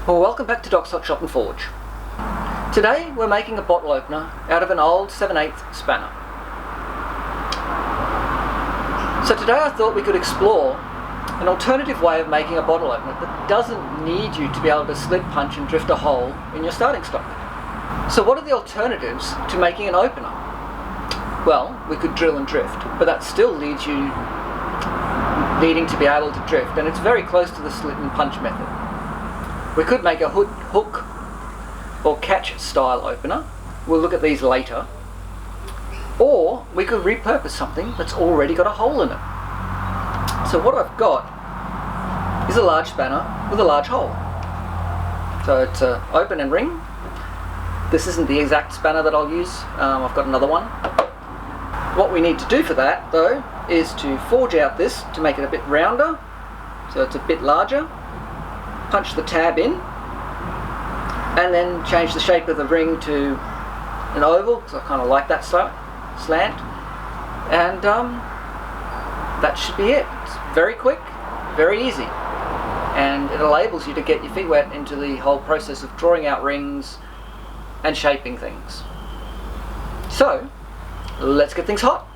Well, welcome back to Doc's Hot Shop and Forge. Today we're making a bottle opener out of an old 7/8 spanner. So today I thought we could explore an alternative way of making a bottle opener that doesn't need you to be able to slit punch and drift a hole in your starting stock. So what are the alternatives to making an opener? Well, we could drill and drift, but that still leaves you needing to be able to drift, and it's very close to the slit and punch method. We could make a hook or catch style opener. We'll look at these later. Or we could repurpose something that's already got a hole in it. So what I've got is a large spanner with a large hole. So it's an open and ring. This isn't the exact spanner that I'll use. I've got another one. What we need to do for that though is to forge out this to make it a bit rounder, so it's a bit larger. Punch the tab in and then change the shape of the ring to an oval, because I kind of like that slant, and that should be it. It's very quick, very easy, and it enables you to get your feet wet into the whole process of drawing out rings and shaping things. So let's get things hot.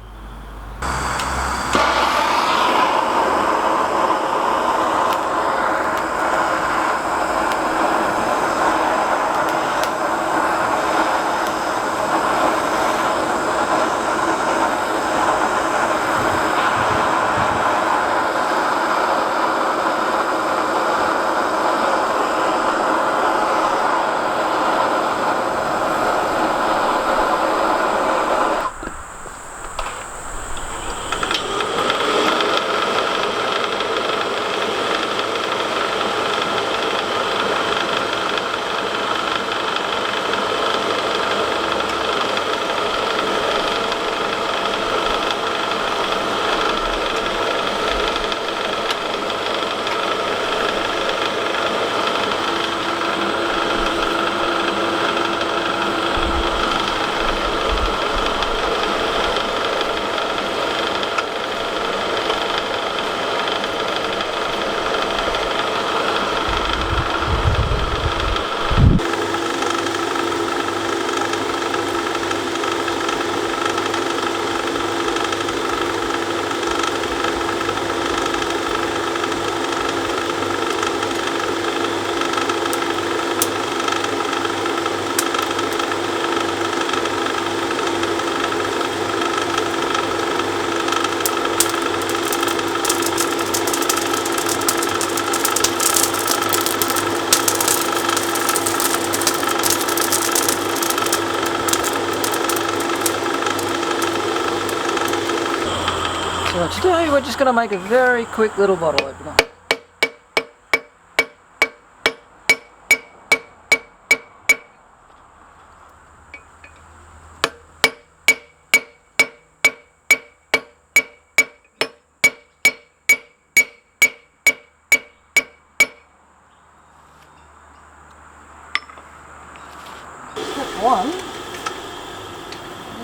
So today we're just going to make a very quick little bottle opener. Step one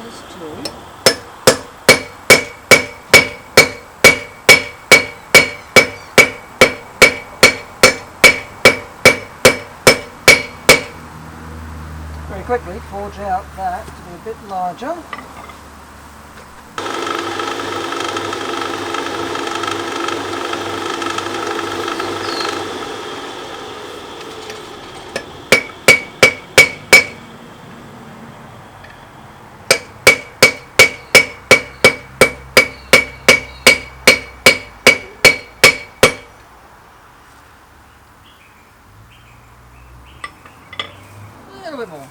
is to very quickly forge out that to be a bit larger. A little bit more.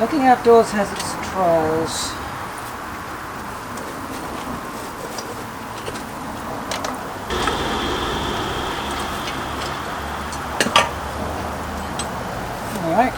Working outdoors has its trials. Alright.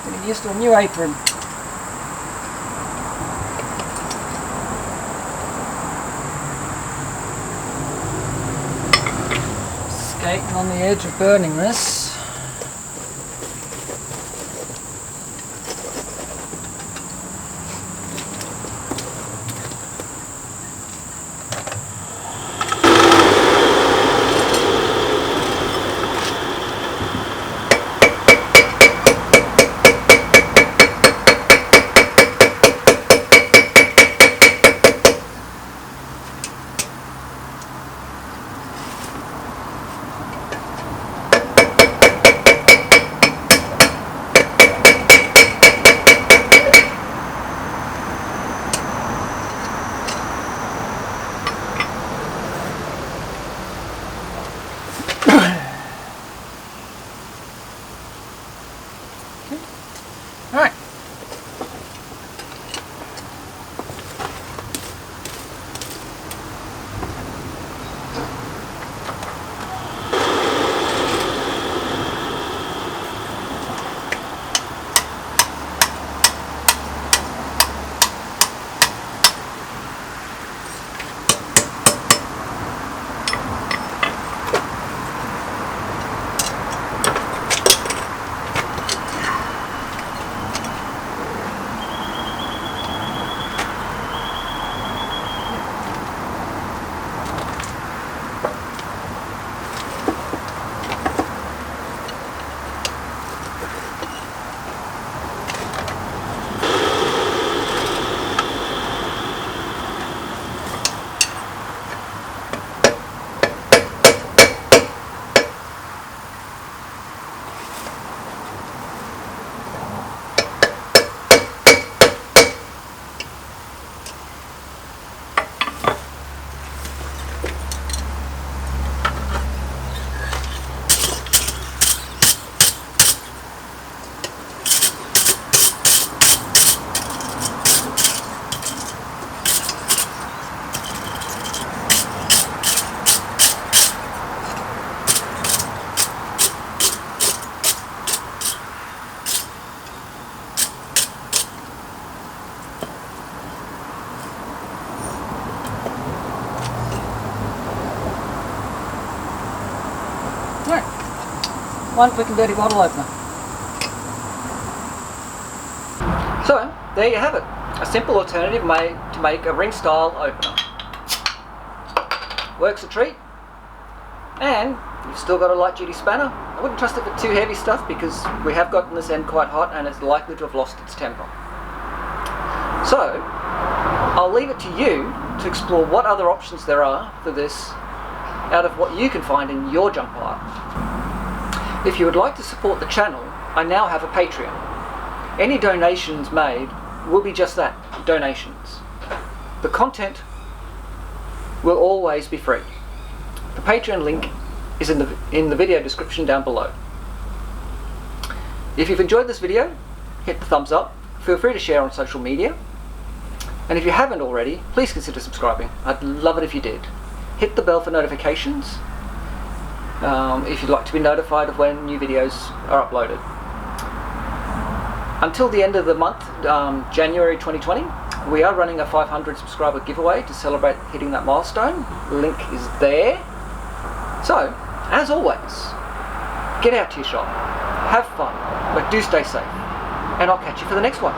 Getting used to a new apron. Skating on the edge of burning this. Alright. One quick and dirty bottle opener. So, there you have it. A simple alternative made to make a ring style opener. Works a treat. And you've still got a light duty spanner. I wouldn't trust it for too heavy stuff because we have gotten this end quite hot and it's likely to have lost its temper. So, I'll leave it to you to explore what other options there are for this out of what you can find in your junk pile. If you would like to support the channel, I now have a Patreon. Any donations made will be just that, donations. The content will always be free. The Patreon link is in the video description down below. If you've enjoyed this video, hit the thumbs up, feel free to share on social media, and if you haven't already, please consider subscribing. I'd love it if you did. Hit the bell for notifications if you'd like to be notified of when new videos are uploaded. Until the end of the month, January 2020, we are running a 500 subscriber giveaway to celebrate hitting that milestone. The link is there. So, as always, get out to your shop, have fun, but do stay safe, and I'll catch you for the next one.